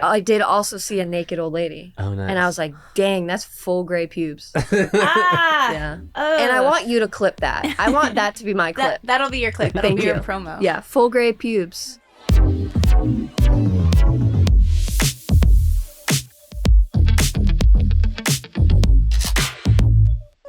I did also see a naked old lady. Oh, nice. And I was like, dang, that's full gray pubes. Ah! Yeah. Oh. And I want you to clip that. I want that to be my clip. That'll be your clip. That'll Thank be you. your promo. Yeah, full gray pubes.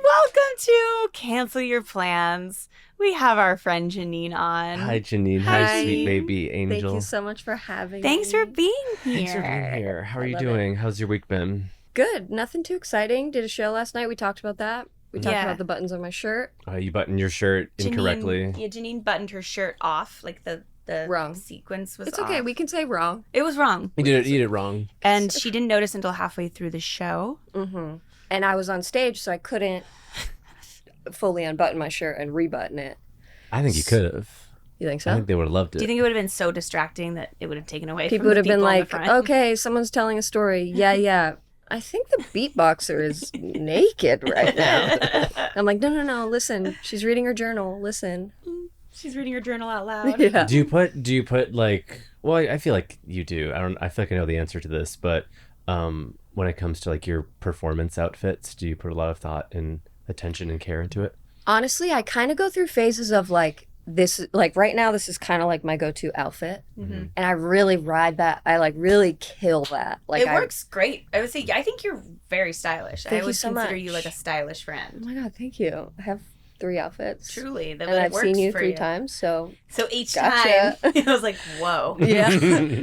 Welcome to Cancel Your Plans. We have our friend Janine on. Hi, Janine. Hi, sweet baby angel. Thank you so much for having Thanks me. for being here. Thanks for being here. How are you love doing? How's your week been? Good. Nothing too exciting. Did a show last night. We talked about that. We talked about the buttons on my shirt. You buttoned your shirt incorrectly. Janine buttoned her shirt off. Like the Wrong. sequence was It's okay. off. We can say wrong. It was wrong. You did it wrong. And she didn't notice until halfway through the show. Mm-hmm. And I was on stage, so I couldn't fully unbutton my shirt and rebutton it. I think you could have. You think so? I think they would have loved it. Do you think it would have been so distracting that it would have taken away People from would the have been people in the like, front? okay, someone's telling a story. Yeah. I think the beatboxer is naked right now. I'm like, no, listen. She's reading her journal. Listen. She's reading her journal out loud. Yeah. Do you put like, well, I feel like you do. I feel like I know the answer to this, but when it comes to like your performance outfits, do you put a lot of thought and attention and care into it? Honestly, I kind of go through phases of like, this, like right now, this is kind of like my go-to outfit. Mm-hmm. And I really ride that. I like really kill that. Like It works great. I would say, I think you're very stylish. Thank I you would so consider much. you like a stylish Oh friend. my God, thank you. I have 3 outfits. Truly. And I've seen you 3 times, so. So each Gotcha. time, I was like, whoa. Yeah.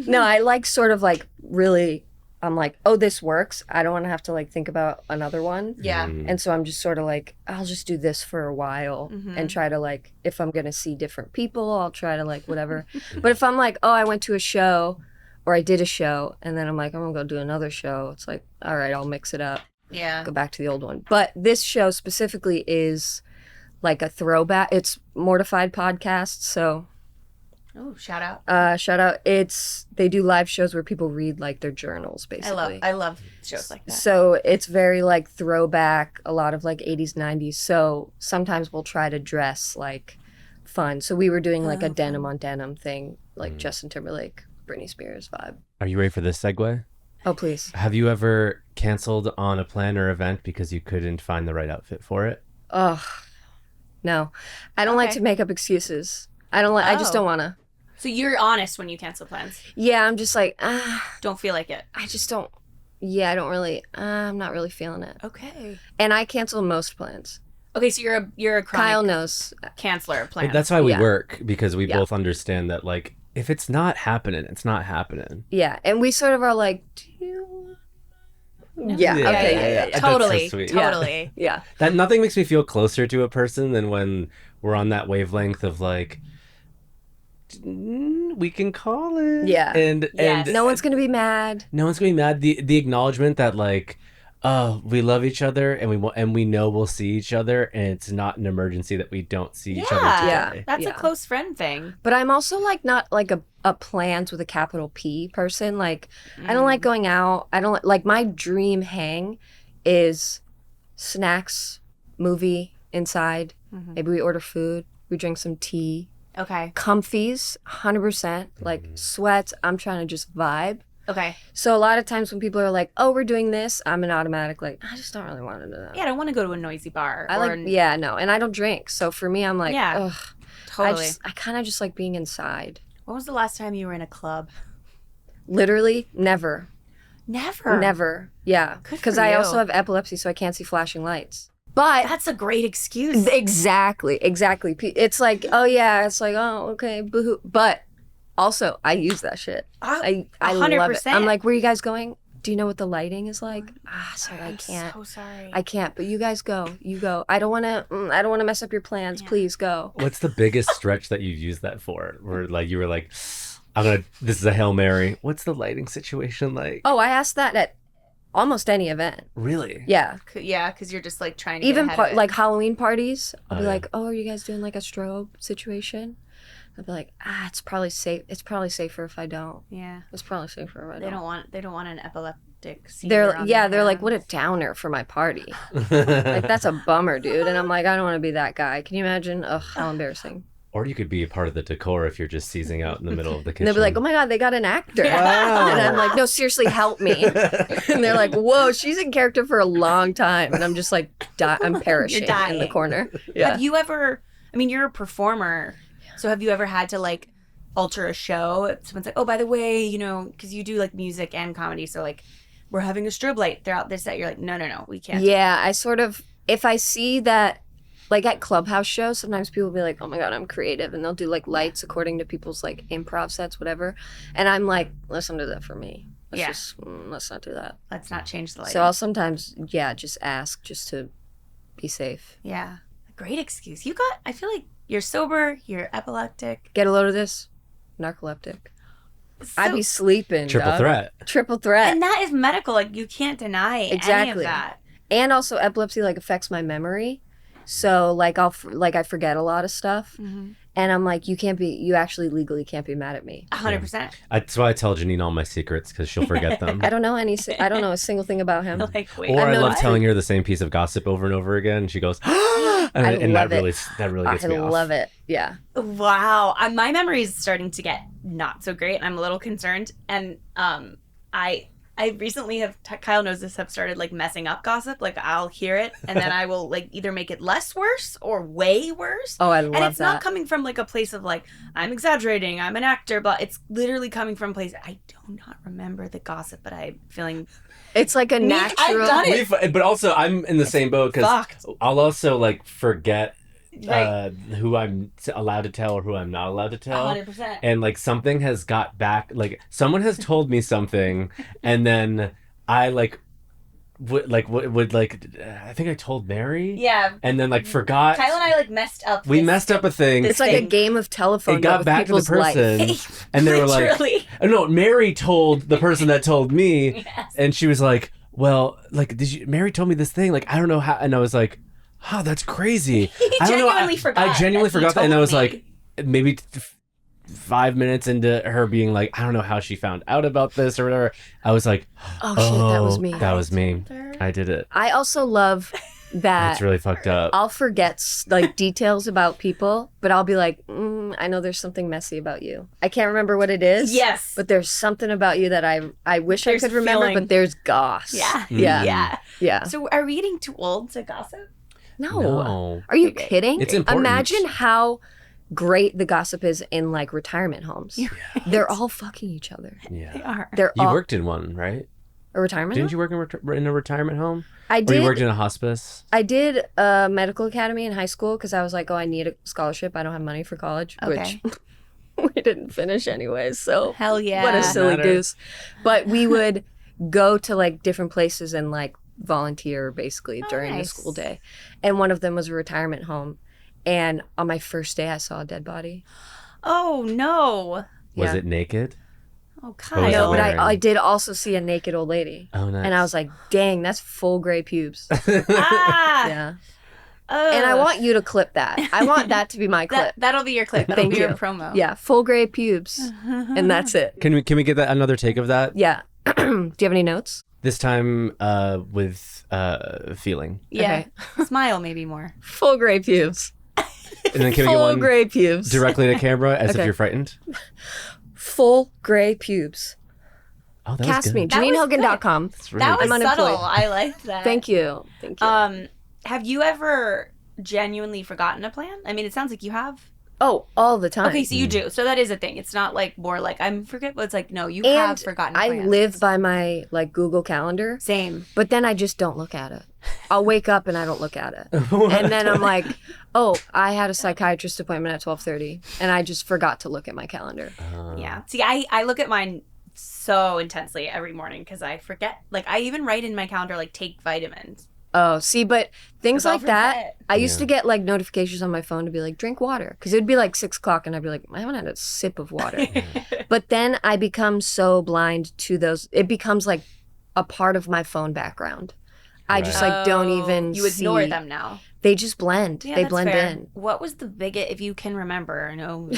No, I like sort of like really, I'm like, oh, this works. I don't want to have to like think about another one. Yeah. And so I'm just sort of like, I'll just do this for a while and try to like, if I'm going to see different people, I'll try to like whatever. But if I'm like, oh, I went to a show or I did a show and then I'm like, I'm going to go do another show. It's like, all right, I'll mix it up. Yeah. Go back to the old one. But this show specifically is like a throwback. It's Mortified podcast. So Oh, shout out. shout out. They do live shows where people read like their journals basically. I love shows like that. So it's very like throwback, a lot of like 80s, 90s. So sometimes we'll try to dress like fun. So we were doing like a denim on denim thing, like Justin Timberlake, Britney Spears vibe. Are you ready for this segue? Oh, please. Have you ever canceled on a plan or event because you couldn't find the right outfit for it? Oh, no. I don't like to make up excuses. I just don't want to. So you're honest when you cancel plans. Yeah, I'm just like, Don't feel like it. I just don't. Yeah, I don't really, I'm not really feeling it. Okay. And I cancel most plans. Okay, so you're a chronic Kyle knows. canceler of plans. That's why we Yeah. work, because we Yeah. both understand that like if it's not happening, it's not happening. Yeah, and we sort of are like, do you? Yeah, Yeah, okay, yeah. yeah. That's Totally. so sweet. Totally. Yeah. That nothing makes me feel closer to a person than when we're on that wavelength of like, we can call it. Yeah. Yes. And No one's gonna be mad. no one's gonna be mad. The acknowledgement that like, oh, we love each other and we know we'll see each other, and it's not an emergency that we don't see each other Yeah. today. That's a Yeah. close friend thing. But I'm also like not like a plans with a capital P person. Like I don't like going out. I don't like my dream hang is snacks, movie, inside. Maybe we order food. We drink some tea. Okay. Comfies, 100%. Like sweats. I'm trying to just vibe. Okay. So a lot of times when people are like, "Oh, we're doing this," I'm an automatic like, I just don't really want to do that. Yeah, I don't want to go to a noisy bar. I like, yeah, no, and I don't drink. So for me, I'm like, Yeah, ugh. Totally. I kind of just like being inside. When was the last time you were in a club? Literally, never, Never. never. Yeah, Good for because I you. also have epilepsy, so I can't see flashing lights. But That's a great excuse. exactly. It's like, oh yeah, it's like, oh okay, boo-hoo. But also, I use that shit. I love it. 100%. I'm like, where you guys going? Do you know what the lighting is like? Sorry, I I'm can't. so sorry. I can't. But you guys go. You go. I don't want to. I don't want to mess up your plans. Yeah. Please go. What's the biggest stretch that you've used that for? Where like you were like, this is a Hail Mary. What's the lighting situation like? Oh, I asked that at almost any event. Really? Yeah. Yeah, because you're just like trying to Even get ahead of it. like Halloween parties. I'll Oh, be yeah. like, oh, are you guys doing like a strobe situation? I'll be like, it's probably safe. It's probably safer if I don't. Yeah. It's probably safer if I They don't. don't want an epileptic seizure They're on yeah. their They're like, hands. what a downer for my party. Like that's a bummer, dude. And I'm like, I don't want to be that guy. Can you imagine? Ugh, how embarrassing. Or you could be a part of the decor if you're just seizing out in the middle of the kitchen. And they'll be like, oh my God, they got an actor. Wow. And I'm like, no, seriously, help me. And they're like, whoa, she's in character for a long time. And I'm just like, I'm perishing in the corner. Yeah. Have you ever, I mean, you're a performer. So have you ever had to like alter a show? Someone's like, oh, by the way, you know, because you do like music and comedy. So like, we're having a strobe light throughout this set. You're like, no, we can't. Yeah, I sort of, if I see that, like at clubhouse shows, sometimes people will be like, oh my God, I'm creative. And they'll do like lights according to people's like improv sets, whatever. And I'm like, let's not do that for me. Let's not do that. Let's not change the light. So I'll sometimes, just ask just to be safe. Yeah. Great excuse. I feel like you're sober, you're epileptic. Get a load of this. Narcoleptic. I'd be sleeping. Triple dog. threat. Triple threat. And that is medical. Like, you can't deny any of that. And also epilepsy like affects my memory. So like I forget a lot of stuff. Mm-hmm. And I'm like, you actually legally can't be mad at me. 100%. That's why I tell Janine all my secrets, because she'll forget them. I don't know a single thing about him. Like, wait, or I love telling her the same piece of gossip over and over again. And she goes, and that really gets me off. I love it. Yeah. Wow. My memory is starting to get not so great. I'm a little concerned. And I recently Kyle knows this, have started like messing up gossip. Like I'll hear it and then I will like either make it less worse or way worse. Oh, I love that. And it's not coming from like a place of like, I'm exaggerating, I'm an actor, but it's literally coming from a place, I do not remember the gossip, but I'm feeling... It's like a natural... I've done it. But also I'm in the same boat because I'll also like forget who I'm allowed to tell or who I'm not allowed to tell. 100%. And like something has got back, like someone has told me something and then I would I think I told Mary. Yeah. And then like forgot. Kyle and I like messed up. We messed up a thing. It's like a game of telephone. It got back to the person and they were like, oh, no, Mary told the person that told me. Yes. And she was like, well, like, Mary told me this thing. Like, I don't know how. And I was like, oh, that's crazy. I genuinely forgot. I genuinely forgot that. And I was like, maybe 5 minutes into her being like, I don't know how she found out about this or whatever. I was like, oh shit, that was me. That was me. I did it. I also love that. It's really fucked up. I'll forget like details about people, but I'll be like, I know there's something messy about you. I can't remember what it is. Yes. But there's something about you that I wish I could remember, but there's goss. Yeah. Yeah. Yeah. So are we getting too old to gossip? No. Are you kidding? It's important. Imagine how great the gossip is in like retirement homes. Yeah. They're all fucking each other. Yeah. They are. You worked in one, right? A retirement Didn't home? you work in a retirement home? I did. Or you worked in a hospice? I did a medical academy in high school because I was like, oh, I need a scholarship. I don't have money for college, which we didn't finish anyways. So hell yeah. What a silly goose. But we would go to like different places and like volunteer basically during the school day. And one of them was a retirement home. And on my first day, I saw a dead body. Oh, no. Was it naked? Oh, Kyle. No, but I did also see a naked old lady. Oh, nice. And I was like, dang, that's full gray pubes. Ah. Yeah. And I want you to clip that. I want that to be my clip. That'll be your clip. That'll be your promo. Yeah, full gray pubes. And that's it. Can we get that another take of that? Yeah. Do you have any notes? This time with feeling. Yeah. Okay. Smile maybe more. Full gray pubes. And then can we get one gray pubes directly to camera as if you're frightened? Full gray pubes. Oh, that Cast was good. me. JanineHogan.com. That was subtle. I liked that. Thank you. Have you ever genuinely forgotten a plan? I mean, it sounds like you have. Oh, all the time. Okay, so you do. So that is a thing. It's not like more like I'm forgetful. It's like, no, you have forgotten plans. I live by my like Google Calendar. Same. But then I just don't look at it. I'll wake up and I don't look at it. And then I'm like, oh, I had a psychiatrist appointment at 12:30 and I just forgot to look at my calendar. Yeah. See, I look at mine so intensely every morning because I forget. Like I even write in my calendar like take vitamins. Oh, see, but things like that, I used to get like notifications on my phone to be like, drink water. Because it would be like 6 o'clock and I'd be like, I haven't had a sip of water. But then I become so blind to those. It becomes like a part of my phone background. I just like don't even You ignore them now. They just blend. Yeah, they blend in. What was the biggest, if you can remember? I know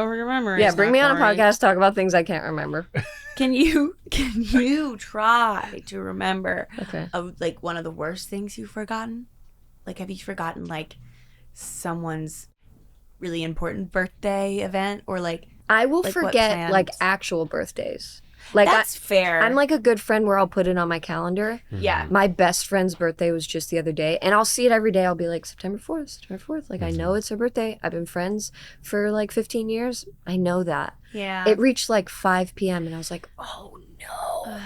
remember. Yeah, bring me on a podcast, talk about things I can't remember. Can you try to remember like one of the worst things you've forgotten? Like have you forgotten like someone's really important birthday event or like I will Like, what forget like plans? actual birthdays. Like that's fair. I'm like a good friend where I'll put it on my calendar. yeah. My best friend's birthday was just the other day, and I'll see it every day. I'll be like, September 4th, September 4th. Like, I know it's her birthday. I've been friends for like 15 years. I know that. Yeah. It reached like 5 p.m., and I was like, oh no.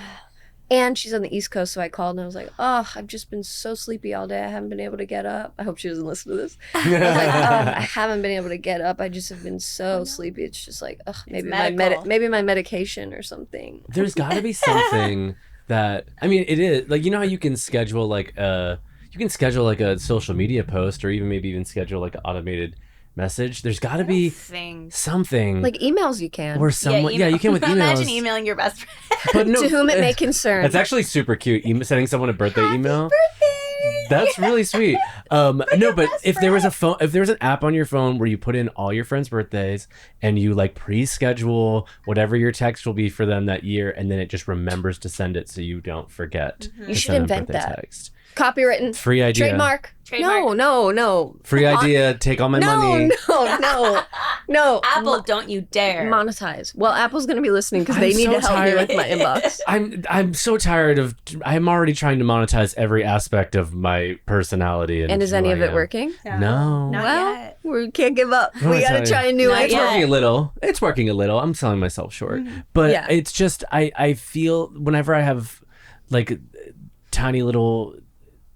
And she's on the East Coast, so I called and I was like, oh, I've just been so sleepy all day. I haven't been able to get up. I hope she doesn't listen to this. I was like, I haven't been able to get up. I just have been so sleepy. It's just like, maybe medical. maybe my medication or something. There's got to be something that, I mean, it is like, you know how you can schedule like a social media post, or maybe even schedule like an automated message. There's got to be Things. something Like emails you can. where someone, you can with emails. Imagine emailing your best friend. But no, To whom it may concern. That's actually super cute. Sending someone a birthday email. Birthday! That's really sweet. No, but if there was an app on your phone where you put in all your friends' birthdays and you like pre-schedule whatever your text will be for them that year, and then it just remembers to send it so you don't forget. You to should send them invent birthday that. Text. Copywritten. Free idea. Trademark. Trademark. No. Free idea. Take all my money. No. Apple, don't you dare. Monetize. Well, Apple's going to be listening because I'm they need so to help me tired. with my inbox. I'm so tired of. I'm already trying to monetize every aspect of my personality. And is who any I of it am. working? No. Not Well, yet. we can't give up. What We am I got to telling try you? a new Not It's idea. yet. working a little. It's working a little. I'm selling myself short. But Yeah. it's just I feel whenever I have like tiny little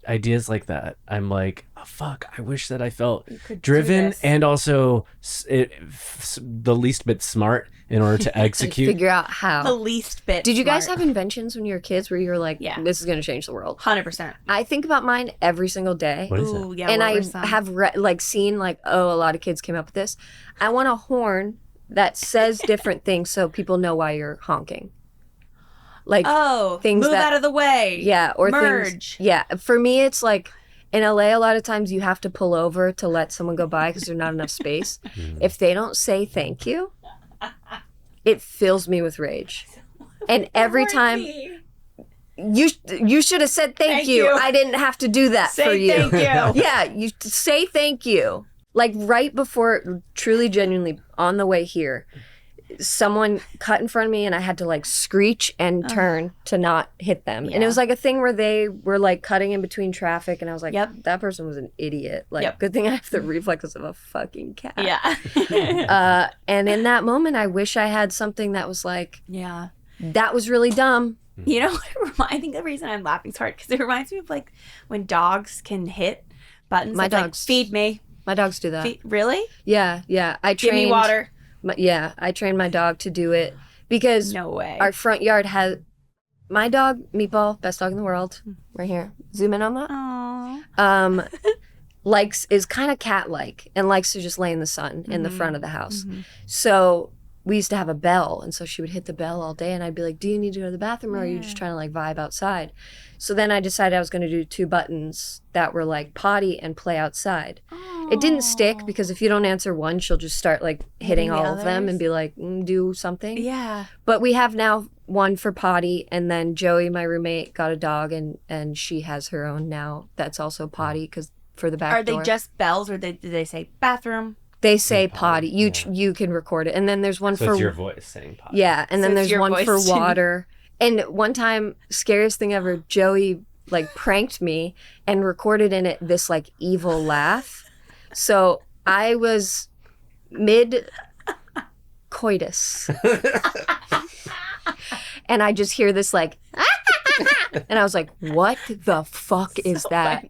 ideas like that, I'm like, oh, fuck, I wish that I felt could do driven this. and also the least bit smart in order to execute. Figure out how. The least bit. Did you guys smart. have inventions when you were kids where you were like, Yeah. this is going to change the world? 100%. I think about mine every single day. What is it? Ooh, yeah. And what I were some? have seen like, oh, a lot of kids came up with this. I want a horn that says different things so people know why you're honking. Like, things move that- out of the way. yeah, or merge. things. Yeah, for me, it's like in LA, a lot of times you have to pull over to let someone go by because there's not enough space. If they don't say thank you, it fills me with rage. And every time you should have said thank you. I didn't have to do that Say for you. thank you. Yeah, you say thank you. Like right before, truly, genuinely, on the way here, someone cut in front of me and I had to like screech and turn to not hit them. And it was like a thing where they were like cutting in between traffic and I was like, Yep. that person was an idiot. Like, Yep. good thing I have the reflexes of a fucking cat. Yeah. And in that moment, I wish I had something that was like, Yeah. that was really dumb. You know, I think the reason I'm laughing is hard because it reminds me of like when dogs can hit buttons. My that's like, dogs- feed me. My dogs do that. Really? Yeah. I Give trained me water. I trained my dog to do it because No way. our front yard has my dog, Meatball, best dog in the world, right here. Zoom in on that. Aww. Is kind of cat-like and likes to just lay in the sun in the front of the house. So we used to have a bell, and so she would hit the bell all day, and I'd be like, do you need to go to the bathroom, or are you just trying to like vibe outside? So then I decided I was going to do 2 buttons that were like potty and play outside. It didn't stick because if you don't answer one, she'll just start like hitting the all of them others? and be like, do something. Yeah. But we have now one for potty, and then Joey, my roommate, got a dog, and she has her own now that's also potty because for the back Are door. they just bells or do they say bathroom? They say potty. You can record it, and then there's one So for it's your voice saying pot. yeah, and So then it's there's your one voice for too. water. And one time, scariest thing ever, Joey like pranked me and recorded in it this like evil laugh. So I was mid coitus, and I just hear this like. And I was like, what the fuck is that?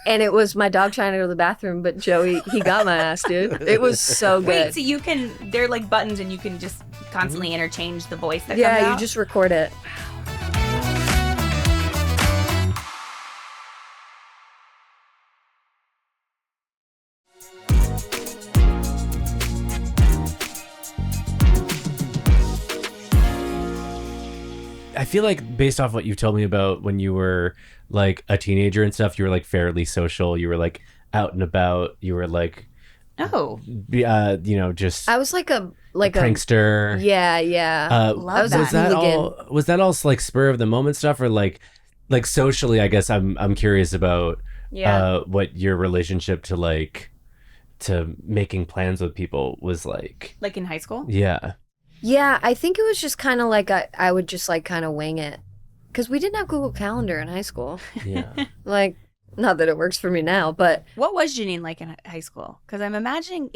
And it was my dog trying to go to the bathroom, but Joey, he got my ass, dude. It was so good. Wait, so you can, they're like buttons and you can just constantly interchange the voice that comes Yeah, out? you just record it. I feel like based off what you told me about when you were like a teenager and stuff, you were like fairly social. You were like out and about. You were like, Oh. Just I was like a prankster. Yeah. Love I was that. Was that hooligan. all? Was that all like spur of the moment stuff, or like socially? I guess I'm curious about Yeah. what your relationship to like making plans with people was like? Like in high school? Yeah. Yeah, I think it was just kind of like I would just like kind of wing it. Because we didn't have Google Calendar in high school. Yeah. Like, not that it works for me now, but... What was Janine like in high school? Because I'm imagining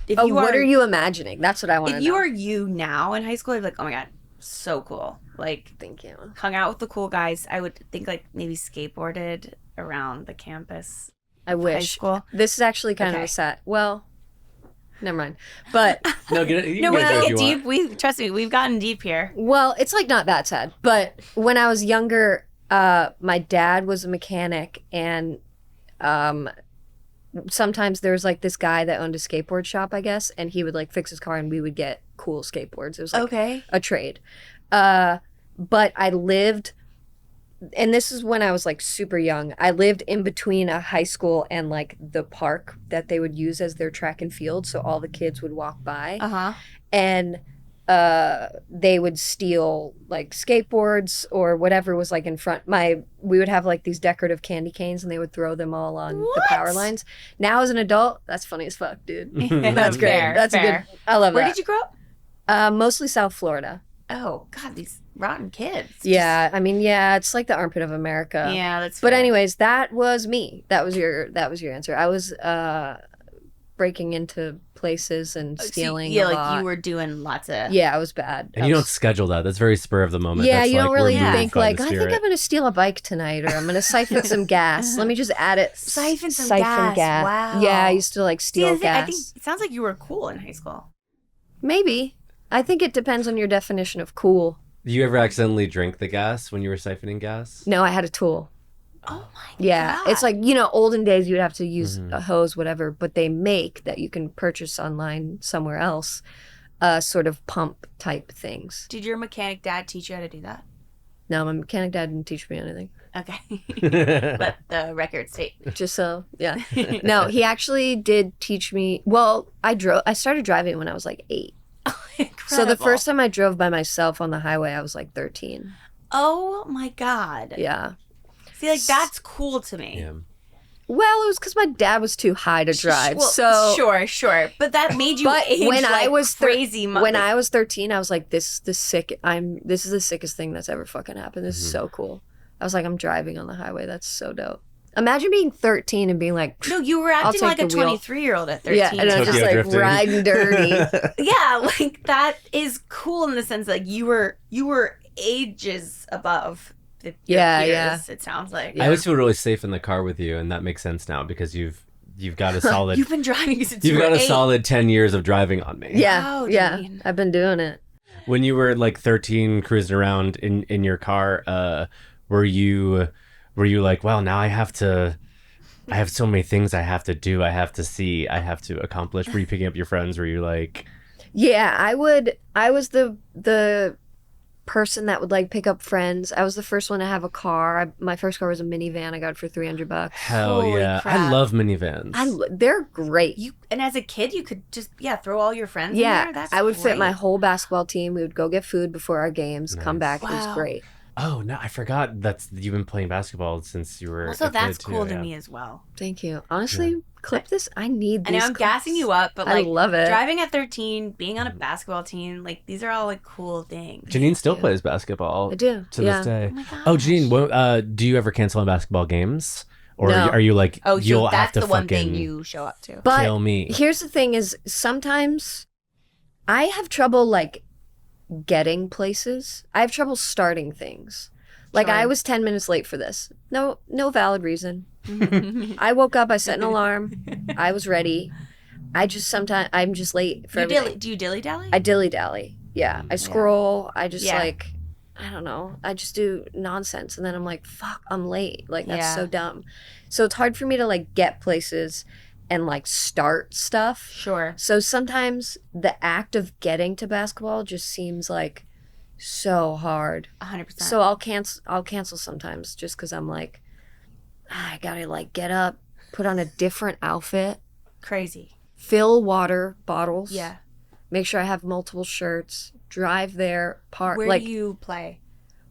what are you imagining? That's what I want to know. If you are you now in high school, I'd be like, oh my God, so cool. Like, thank you. Hung out with the cool guys. I would think like maybe skateboarded around the campus. I wish. High school. This is actually kind of a sad... Well... Never mind. But no, we're gonna get deep. Trust me, we've gotten deep here. Well, it's like not that sad. But when I was younger, my dad was a mechanic, and sometimes there was like this guy that owned a skateboard shop, I guess, and he would like fix his car, and we would get cool skateboards. It was like a trade. But I lived. And this is when I was like super young. I lived in between a high school and like the park that they would use as their track and field. So all the kids would walk by. And they would steal like skateboards or whatever was like in front. We would have like these decorative candy canes and they would throw them all on the power lines. Now as an adult, that's funny as fuck, dude. That's great. That's a good. I love that. Where did you grow up? Mostly South Florida. Oh God, these rotten kids. Yeah, I mean, yeah, it's like the armpit of America. Yeah, that's. But anyways, that was me. That was your answer. I was breaking into places and stealing. Yeah, like you were doing lots of. Yeah, I was bad. And you don't schedule that. That's very spur of the moment. Yeah, that's you don't really think like I think I'm going going to steal a bike tonight, or I'm going to siphon some gas. Let me just add it. Siphon gas. Wow. Yeah, I used to like steal gas. I think it sounds like you were cool in high school. Maybe. I think it depends on your definition of cool. You ever accidentally drink the gas when you were siphoning gas? No, I had a tool. Oh my God. Yeah, it's like, olden days you'd have to use a hose, whatever, but they make that you can purchase online somewhere else, sort of pump type things. Did your mechanic dad teach you how to do that? No, my mechanic dad didn't teach me anything. Okay. Let the record state. Just so, yeah. No, he actually did teach me. Well, I started driving when I was like 8. So the first time I drove by myself on the highway, I was like 13. Oh my God. Yeah. See, like that's cool to me. Yeah. Well, it was because my dad was too high to drive. So sure, but that made you. But age when like I was crazy, when I was 13, I was like, this is the sickest thing that's ever fucking happened. This is so cool. I was like, I'm driving on the highway. That's so dope. Imagine being 13 and being like, no, you were acting like a 23-year-old at 13. Yeah, and I was just like drifting. riding dirty. Yeah, like that is cool in the sense that you were ages above your peers, it sounds like. I always feel really safe in the car with you, and that makes sense now because you've got a solid. You've been driving since you've you were got a 8. solid 10 years of driving on me. Yeah, Wow, yeah, Janine. I've been doing it. When you were like 13, cruising around in your car, were you like, wow, now I have so many things I have to do, I have to see, I have to accomplish? Were you picking up your friends? Were you like... Yeah, I was the person that would like pick up friends. I was the first one to have a car. My first car was a minivan. I got it for $300. Hell Holy yeah. crap. I love minivans. They're great. And as a kid, you could just throw all your friends in Yeah, there? That's I would fit my great. whole basketball team. We would go get food before our games, come back. It was Wow. great. Oh, no, I forgot you've been playing basketball since you were Also, a that's kid, too, cool to yeah. me as well. Thank you. Honestly, clip this. I need I these know I'm clips. gassing you up, but I like love it. driving at 13, being on a basketball team, like these are all like cool things. Janine still plays basketball I do. to yeah. this day. Oh my gosh. Oh, Janine, do you ever cancel on basketball games? Or No. are you like, Oh, you'll so have that's to the one fucking thing you show up to. But kill me? here's the thing is sometimes I have trouble like getting places. I have trouble starting things. Like Sure. I was 10 minutes late for this. No valid reason. I woke up, I set an alarm. I was ready. I'm just late for everything. Do you dilly-dally? I dilly-dally. Yeah. I scroll. I just Yeah. like, I don't know. I just do nonsense. And then I'm like, fuck, I'm late. Like, that's Yeah. so dumb. So it's hard for me to like get places and like start stuff. Sure. So sometimes the act of getting to basketball just seems like so hard. 100%. So I'll cancel sometimes just because I'm like, I gotta like get up, put on a different outfit, Crazy. fill water bottles. Yeah. Make sure I have multiple shirts. Drive there. Where like, do you play?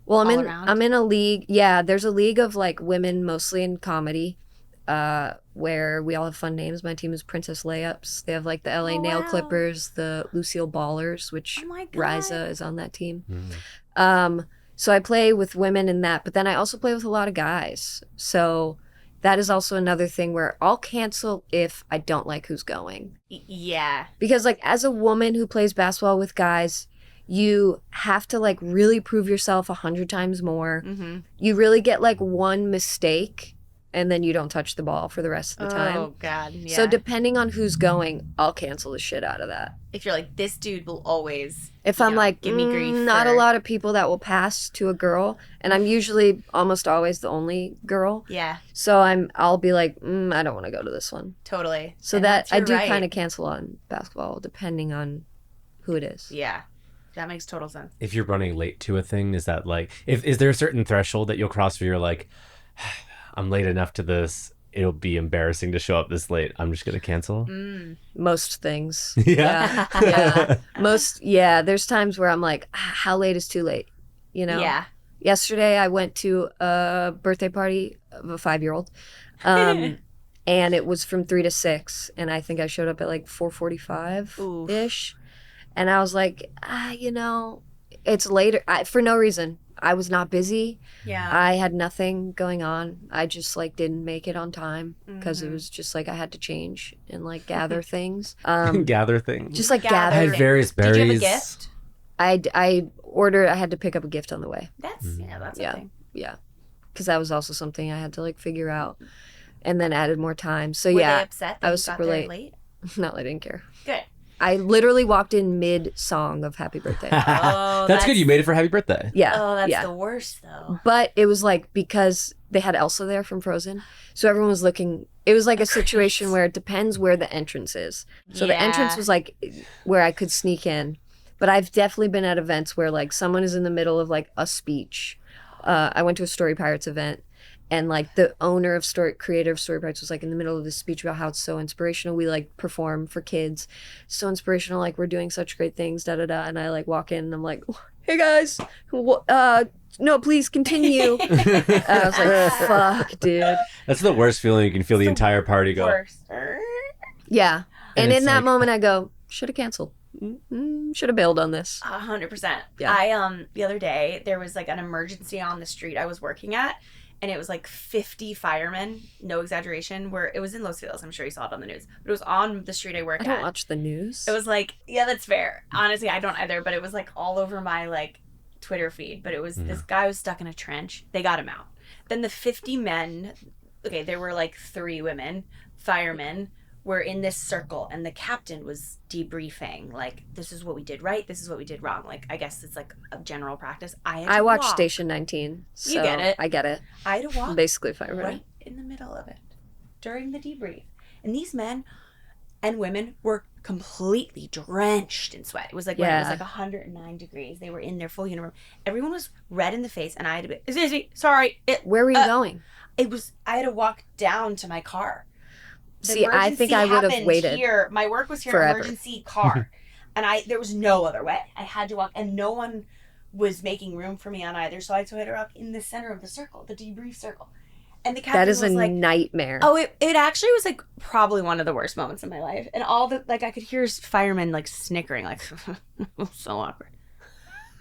well, all around? I'm in a league. Yeah, there's a league of like women, mostly in comedy. where we all have fun names. My team is Princess Layups. They have like the LA Oh, Nail wow. Clippers, the Lucille Ballers, which Oh my God. Riza is on that team. So I play with women in that, but then I also play with a lot of guys. So that is also another thing where I'll cancel if I don't like who's going. Yeah. Because like as a woman who plays basketball with guys, you have to like really prove yourself 100 times more. You really get like one mistake and then you don't touch the ball for the rest of the time. Oh God. Yeah. So depending on who's going, I'll cancel the shit out of that. if you're like, this dude will always, If you I'm know, like, give me grief. not a for- lot of people that will pass to a girl, and I'm usually almost always the only girl. Yeah, So I'll be like, I don't want to go to this one. totally. So And that that's- I you're do right. kind of cancel on basketball depending on who it is. Yeah, that makes total sense. If you're running late to a thing, is that like, is there a certain threshold that you'll cross where you're like, I'm late enough to this, it'll be embarrassing to show up this late, I'm just gonna cancel? Most things. Yeah. Yeah. There's times where I'm like, how late is too late? You know? Yeah. Yesterday I went to a birthday party of a 5-year-old. And it was from 3 to 6. And I think I showed up at like 4:45-ish. And I was like, it's later. For no reason. I was not busy. Yeah. I had nothing going on. I just like didn't make it on time because it was just like I had to change and like gather things. Gather things. Just like Gather I gather. had various Did berries. you have a gift? I had to pick up a gift on the way. That's that's Yeah. a thing. Yeah. Because that was also something I had to like figure out and then added more time. So Were they yeah, upset that I was you got super there late. No, I didn't care. Good. I literally walked in mid-song of Happy Birthday. Oh, That's good. You made it for happy birthday. Yeah. Oh, that's yeah. the worst though. But it was like because they had Elsa there from Frozen. So everyone was looking. It was like a situation where it depends where the entrance is. So the entrance Yeah. was like where I could sneak in. But I've definitely been at events where like someone is in the middle of like a speech. I went to a Story Pirates event. And like the owner of creator of Story Pirates was like in the middle of this speech about how it's so inspirational. We like perform for kids, so inspirational. Like we're doing such great things, da da da. And I like walk in and I'm like, hey guys, no, please continue. I was like, fuck, dude. That's the worst feeling. You can feel the entire party go. Worst. Yeah. And And in it's that like- moment, I go, should have canceled. Should have bailed on this. 100%. Yeah. I the other day there was like an emergency on the street I was working at, and it was like 50 firemen, no exaggeration. Where it was in Los Feliz. I'm sure you saw it on the news, but it was on the street I work I at. don't watch the news. It was like, yeah, that's fair. Honestly, I don't either, but it was like all over my like Twitter feed. But it was this guy was stuck in a trench. They got him out. Then the 50 men, okay, there were like 3 women, firemen, were in this circle, and the captain was debriefing, like, this is what we did right, this is what we did wrong. Like, I guess it's like a general practice. I watch Station 19. So You get it. I get it. I had to walk I'm basically fireman. right in the middle of it during the debrief. And these men and women were completely drenched in sweat. It was like when it was Yeah. like 109 degrees. They were in their full uniform. Everyone was red in the face, and I had to be, excuse me, sorry. Where were you going? I had to walk down to my car. The See, I think emergency I would have happened waited Here. My work was here, forever. emergency car. And there was no other way. I had to walk, and no one was making room for me on either side, so I had to walk in the center of the circle, the debrief circle. And the captain That is was a like, nightmare. oh, it actually was like probably one of the worst moments in my life. And all the, like, I could hear firemen like snickering, like, so awkward.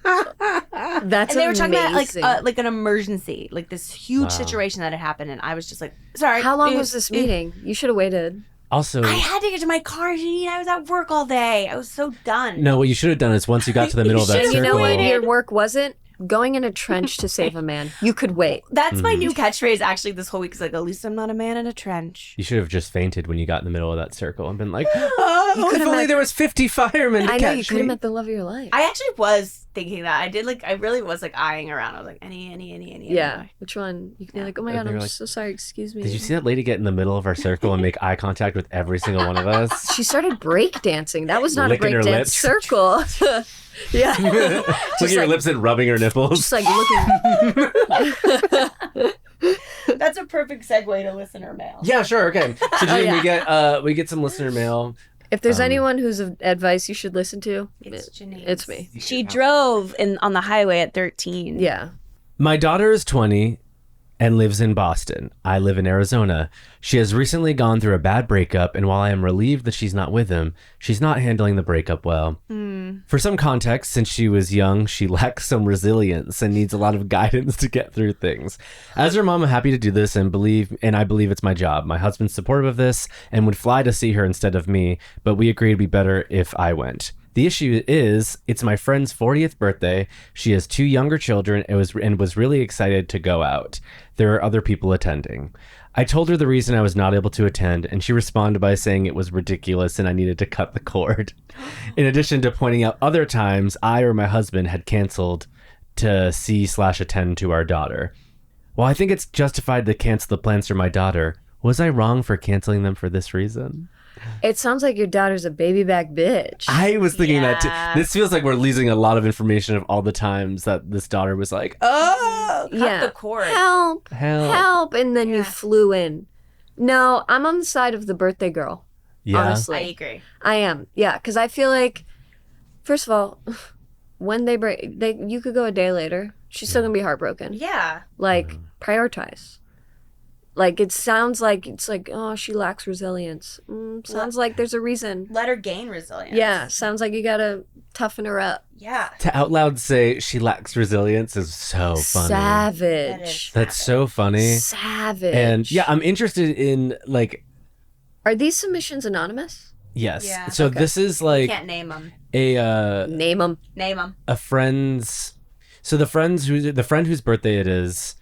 That's And they were talking amazing. about like an emergency, like this huge Wow. situation that had happened. And I was just like, sorry. How long was this meeting? You should have waited. Also, I had to get to my car, Janine. I was at work all day. I was so done. no, what you should have done is once you got to the middle of that should've You know circle. what your work wasn't? Going in a trench to save a man. You could wait. That's my new catchphrase actually this whole week. Is like, at least I'm not a man in a trench. You should have just fainted when you got in the middle of that circle and been like, oh, You could if have only met- there was 50 firemen to I know, you catch could have me. met the love of your life. I actually was thinking that. I really was like eyeing around. I was like, any. Yeah. Which one? You could be like, oh my And God, they I'm were like, so sorry. Excuse me. Did you see that lady get in the middle of our circle and make eye contact with every single one of us? She started break dancing. That was not Licking a her break lips. dance circle. Yeah. Licking her like- lips and rubbing her nipples. Just like looking. That's a perfect segue to listener mail. Yeah, sure, okay. So Janine, yeah. we get some listener mail. If there's anyone whose advice you should listen to, It's Janine. it's me. She drove on the highway at 13. Yeah. My daughter is 20 and lives in Boston. I live in Arizona. She has recently gone through a bad breakup, and while I am relieved that she's not with him, she's not handling the breakup well. For some context, since she was young, she lacks some resilience and needs a lot of guidance to get through things. As her mom, I'm happy to do this and I believe it's my job. My husband's supportive of this and would fly to see her instead of me, but we agreed it'd be better if I went. The issue is, it's my friend's 40th birthday. She has 2 younger children and was really excited to go out. There are other people attending. I told her the reason I was not able to attend, and she responded by saying it was ridiculous and I needed to cut the cord. In addition to pointing out other times I or my husband had canceled to see/attend to our daughter. While I think it's justified to cancel the plans for my daughter, was I wrong for canceling them for this reason? It sounds like your daughter's a baby back bitch. I was thinking that too. This feels like we're losing a lot of information of all the times that this daughter was like, oh, Cut the cord. Help. And then you flew in. No, I'm on the side of the birthday girl. yeah. Honestly. I agree. I am. Yeah, because I feel like, first of all, when they break, you could go a day later. She's still going to be heartbroken. Yeah. Like, prioritize. Like, it sounds like it's like, oh, she lacks resilience. Sounds like there's a reason. Let her gain resilience. Yeah, sounds like you gotta toughen her up. Yeah. To out loud say she lacks resilience is so funny. Savage. That's so funny. Savage. And yeah, I'm interested in like, Are these submissions anonymous? yes. Yeah. So this is like Can't name them. Name them. Name them. a friend's. So the friend whose birthday it is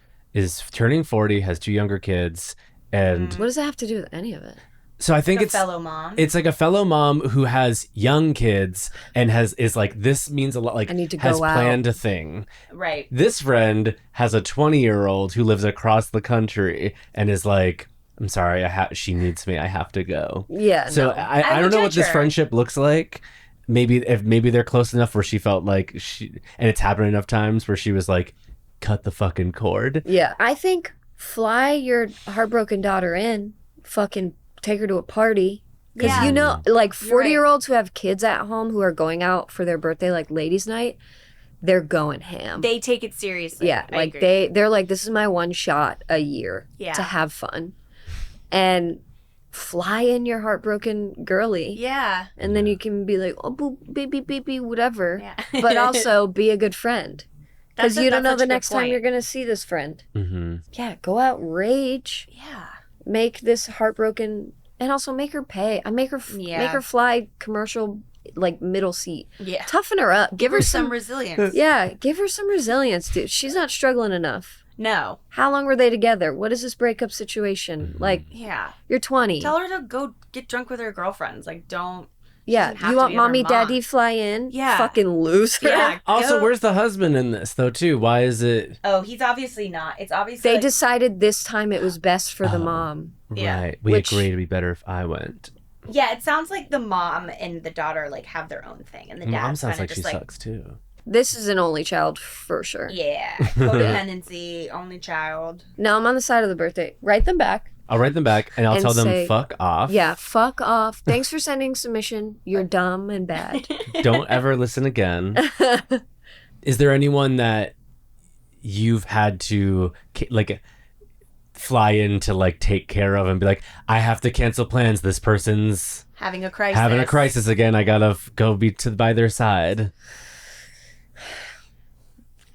turning 40, has 2 younger kids, and What does that have to do with any of it? so I think A it's fellow mom. It's like a fellow mom who has young kids and is like, this means a lot. Like, I need to has go out. planned a thing. Right. This friend has a 20-year-old who lives across the country and is like, I'm sorry, she needs me. I have to go. Yeah. So no. I don't know what judge this her. friendship looks like. Maybe they're close enough where she felt like and it's happened enough times where she was like, cut the fucking cord. Yeah. I think fly your heartbroken daughter in, fucking take her to a party. Because Yeah. you know, like You're right. 40-year-olds who have kids at home who are going out for their birthday, like ladies' night, they're going ham. They take it seriously. Yeah, I like agree. they're like, this is my one shot a year Yeah. to have fun, and fly in your heartbroken girly, Yeah. and then you can be like, oh, boo, baby, whatever. Yeah. But also be a good friend, because That's you don't know such the a good next time point. you're gonna see this friend. Mm-hmm. Yeah, go out, rage, Yeah. make this heartbroken, and also make her pay. I make her Yeah. make her fly commercial, like middle seat. Yeah. Toughen her up. Give her Some some. resilience. Yeah, give her some resilience, dude. She's not struggling enough. No. How long were they together? What is this breakup situation? Like, Yeah. you're 20. Tell her to go get drunk with her girlfriends. Like, don't. Yeah, doesn't have you to want be with her mommy, mom. daddy fly in? Yeah. Fucking loser. Yeah. Also, go- where's the husband in this though too? Why is it Oh, he's obviously not. It's obviously. They like, decided this time it was best for the Oh. mom. Yeah. right? We Which- agreed it'd be better if I went. Yeah, it sounds like the mom and the daughter like have their own thing, and the dad Mom sounds kinda like she just sucks too. This is an only child for sure. Yeah, codependency, only child. No, I'm on the side of the birthday. Write them back. I'll write them back and I'll And tell them say- fuck off. Yeah, fuck off. Thanks for sending submission. You're dumb and bad. Don't ever listen again. Is there anyone that you've had to like fly in to like take care of and be like, I have to cancel plans. This person's Having a crisis. having a crisis again. I gotta go be by their side.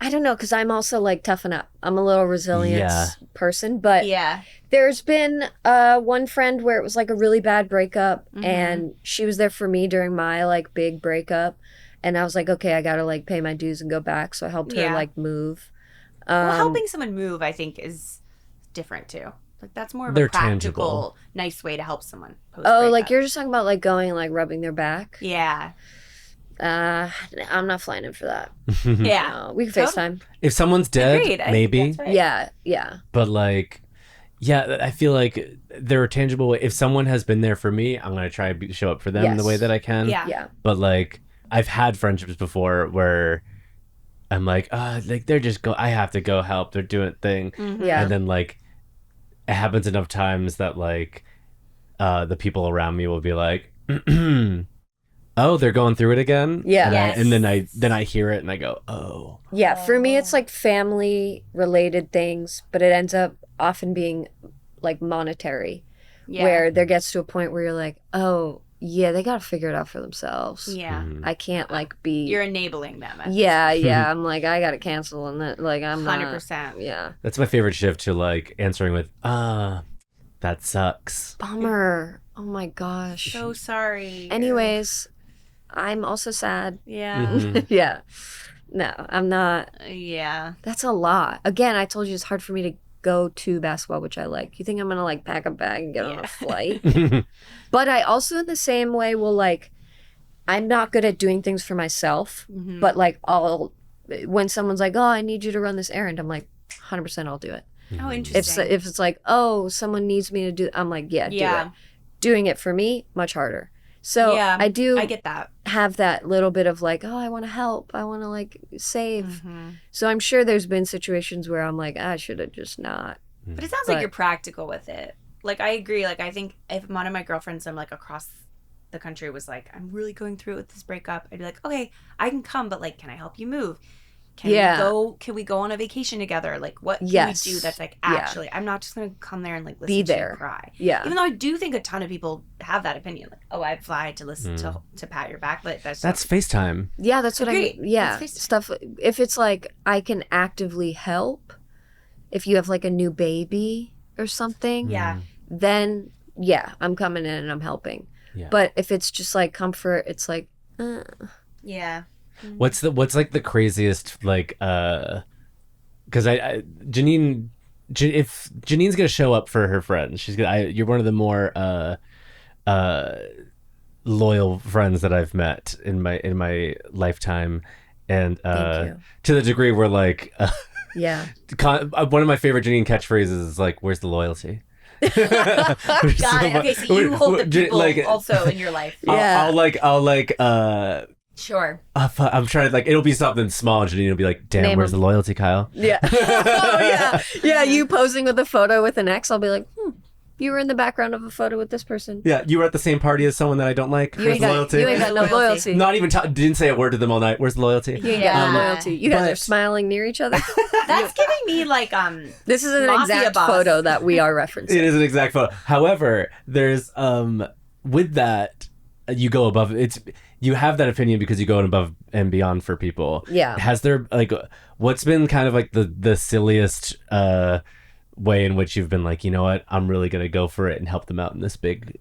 I don't know, because I'm also like toughen up. I'm a little resilient Yeah. person, but Yeah. there's been one friend where it was like a really bad breakup, Mhm. and she was there for me during my like big breakup, and I was like, okay, I gotta like pay my dues and go back, so I helped her Yeah. like move. Well, helping someone move, I think, is different too. Like that's more of They're a practical, tangible. nice way to help someone. Oh, post-breakup. like you're just talking about like going and like rubbing their back. Yeah. I'm not flying in for that. Yeah. No, we can Totally. FaceTime. If someone's dead, Agreed. I think maybe. that's right. Yeah, yeah. But like, yeah, I feel like there are tangible way. If someone has been there for me, I'm gonna try to show up for them in the Yes. way that I can. Yeah. Yeah. But like, I've had friendships before where I'm like, like they're just I have to go help. They're doing thing, Mhm. Yeah. and then like, it happens enough times that like, the people around me will be like, oh, they're going through it again. Yeah. And, Yes. then I hear it and I go, oh. Yeah, for me, it's like family related things, but it ends up often being like monetary, where there gets to a point where you're like, oh, yeah, they got to figure it out for themselves. Yeah. I can't like be. You're enabling them. Yeah. I'm like, I got to cancel. And that, like, I'm 100%. Yeah. That's my favorite shift to like answering with, that sucks. Bummer. Oh my gosh. So sorry. Anyways, I'm also sad. Yeah. Mhm. Yeah. No, I'm not. Yeah. That's a lot. Again, I told you it's hard for me to go to basketball, which I like. You think I'm gonna like pack a bag and get on a flight? But I also, in the same way, will like. I'm not good at doing things for myself, but like when someone's like, "Oh, I need you to run this errand," I'm like, 100%, I'll do it. Oh, interesting. If it's like, "Oh, someone needs me to do," I'm like, "Yeah, do it." Doing it for me, much harder. So Yeah, I get that. have that little bit of like, oh, I want to help. I want to like save. So I'm sure there's been situations where I'm like, I should have just not. But it sounds like you're practical with it. Like, I agree. Like, I think if one of my girlfriends I'm like across the country was like, I'm really going through it with this breakup, I'd be like, okay, I can come, but like, can I help you move? Can we go on a vacation together? Like, what can we do that's like actually, I'm not just going to come there and like listen to you cry. Yeah. Even though I do think a ton of people have that opinion. Like, oh, I fly to listen to pat your back, but that's FaceTime. Yeah, that's what Agreed. I mean. Yeah. Stuff. If it's like, I can actively help, if you have like a new baby or something. Yeah. Then, yeah, I'm coming in and I'm helping. Yeah. But if it's just like comfort, it's like, yeah. What's like the craziest like because if Janine's gonna show up for her friends, you're one of the more loyal friends that I've met in my lifetime, and to the degree where like yeah, one of my favorite Janine catchphrases is like, "Where's the loyalty?" Got it. Okay, so you hold the people like, also in your life. Yeah. I'll like Sure. I'm trying to like, it'll be something small and Janine will be like, damn, where's the loyalty, Kyle? Yeah. Oh, yeah. Yeah, you posing with a photo with an ex, I'll be like, you were in the background of a photo with this person. Yeah, you were at the same party as someone that I don't like. Where's the loyalty? You ain't got no loyalty. Not even, didn't say a word to them all night. Where's the loyalty? You ain't got no loyalty. You guys are smiling near each other. That's giving me like, this is an exact photo that we are referencing. It is an exact photo. However, there's, with that, you go above, you have that opinion because you go above and beyond for people. Yeah. Has there, like, what's been kind of like the silliest way in which you've been like, you know what, I'm really gonna go for it and help them out in this big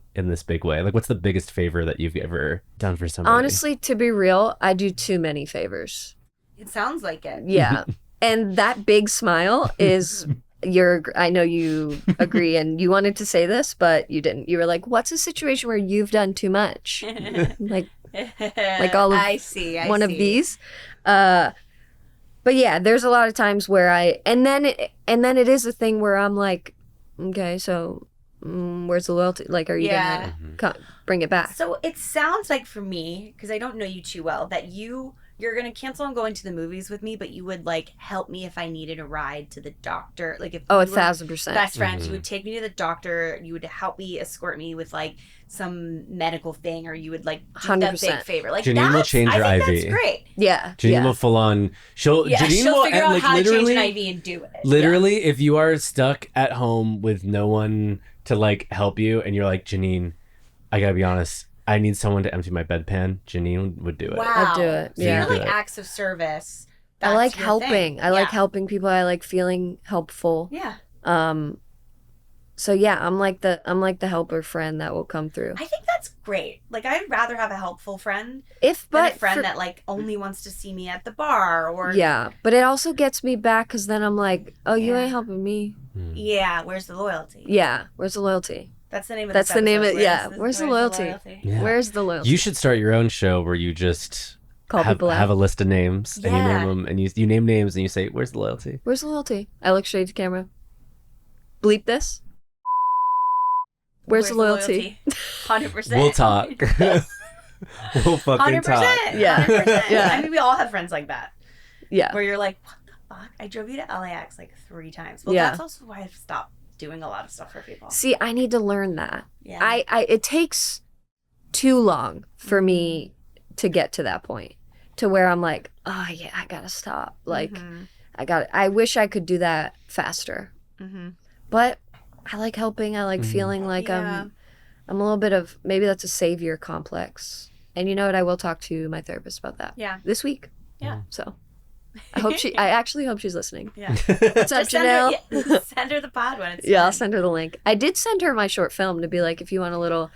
way? Like, what's the biggest favor that you've ever done for somebody? Honestly, to be real, I do too many favors. It sounds like it. Yeah. And that big smile is I know you agree, and you wanted to say this, but you didn't. You were like, what's a situation where you've done too much? like all of I see of these. But yeah, there's a lot of times where and then it is a thing where I'm like, okay, so where's the loyalty? Like, are you gonna bring it back? So it sounds like, for me, because I don't know you too well, that you're gonna cancel on going to the movies with me, but you would like help me if I needed a ride to the doctor. Like, if 1,000% best friends, you would take me to the doctor. You would help me, escort me with like some medical thing, or you would like do 100%. that big favor. Like, Janine will change your IV. That's great. Yeah. Janine will full on. She'll figure out how to change an IV and do it. Literally, if you are stuck at home with no one to like help you, and you're like, Janine, I gotta be honest, I need someone to empty my bedpan, Janine would do it. Wow. I'd do it. So you're like acts of service. I like helping. I like helping people. I like feeling helpful. Yeah. So yeah, I'm like the helper friend that will come through. I think that's great. Like, I'd rather have a helpful friend than a friend that like only wants to see me at the bar, or but it also gets me back, because then I'm like, oh, you ain't helping me. Yeah, where's the loyalty? Yeah, where's the loyalty? That's the name of That's the name of Where's the loyalty? Yeah. Where's the loyalty? You should start your own show where you just call people out. Have a list of names and you name them, and you name names and you say, where's the loyalty? Where's the loyalty? I look straight to camera. Bleep this. Where's the loyalty? 100%. We'll talk. We'll fucking 100%. talk. Yeah. 100%. Yeah. I mean, we all have friends like that. Yeah. Where you're like, what the fuck? I drove you to LAX like 3 times. Well, that's also why I've stopped doing a lot of stuff for people. See, I need to learn that. Yeah. It takes too long for me to get to that point to where I'm like, oh yeah, I gotta stop. Like, I wish I could do that faster. But I like helping. I like feeling like I'm a little bit of, maybe that's a savior complex. And you know what? I will talk to my therapist about that. Yeah. This week. Yeah. So I actually hope she's listening. Yeah. What's up, Janelle? Send her the pod when it's Yeah, done. I'll send her the link. I did send her my short film to be like, if you want a little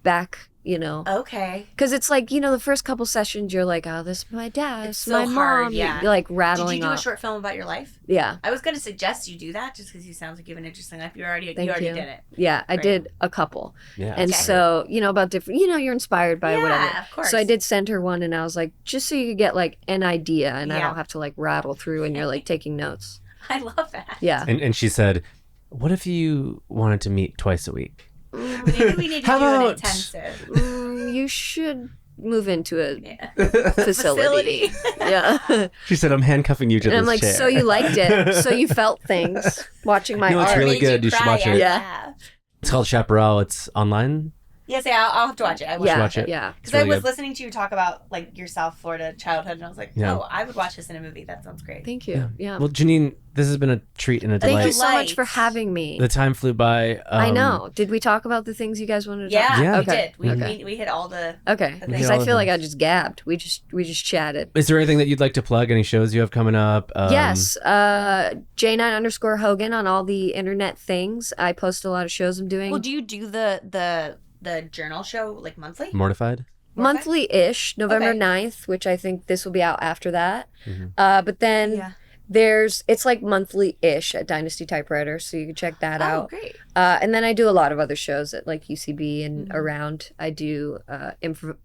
back, you know. Okay. Because it's like, you know, the first couple sessions, you're like, oh, this is my dad, It's this is my so mom. hard, yeah. You're like Did rattling you do off. a short film about your life? Yeah. I was going to suggest you do that just because you sound like you have an interesting life. You already Thank you. did it. Yeah, I Great. did a couple. Yeah. And Okay. so, you know, about different, you know, you're inspired by Yeah, whatever. of course. So I did send her one and I was like, just so you could get like an idea and I Yeah. don't have to like rattle through and you're like taking notes. I love that. Yeah. And she said, what if you wanted to meet twice a week? Maybe we need to How do an about- intensive. You should move into a Yeah. facility. Yeah. She said, I'm handcuffing you to And this I'm like, chair. so you liked it. So you felt things watching my You know what's art. really Made good? You should cry watch it. out Yeah. loud. It's called Chaparral. It's online. Yes, yeah, I'll have to watch it. I will Yeah. watch it. Yeah. Because It's really I was good. listening to you talk about like your South Florida childhood, and I was like, Yeah. oh, I would watch this in a movie. That sounds great. Thank you. Yeah. Well, Janine, this has been a treat and a Thank delight. you so much Delight. for having me. The time flew by. I know. Did we talk about the things you guys wanted to talk Yeah, about? Yeah. we Okay. did. Okay. We hit all the. Okay. We Because hit all I the feel like I things. just gabbed. We just chatted. Is there anything that you'd like to plug? Any shows you have coming up? Yes. J9_Hogan on all the internet things. I post a lot of shows I'm doing. Well, do you do the journal show like monthly? Mortified? Monthly-ish, November Okay. 9th, which I think this will be out after that. Mhm. But then Yeah. it's like monthly-ish at Dynasty Typewriter, so you can check that Oh, out. great. And then I do a lot of other shows at like UCB and Mhm. around. I do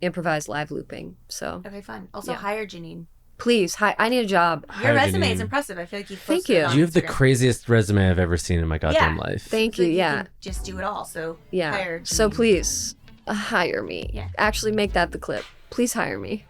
improvised live looping. So Okay, fun. Also, Yeah. hire Janine. please, I need a job. Your Hire resume is Janine. impressive. I feel like you. Thank posted it you. on You have the Instagram. craziest resume I've ever seen in my goddamn Yeah. life. Thank So you. you Yeah. can just do it all. So Yeah. hire So Janine. please hire me. Yeah. Actually make that the clip. Please hire me.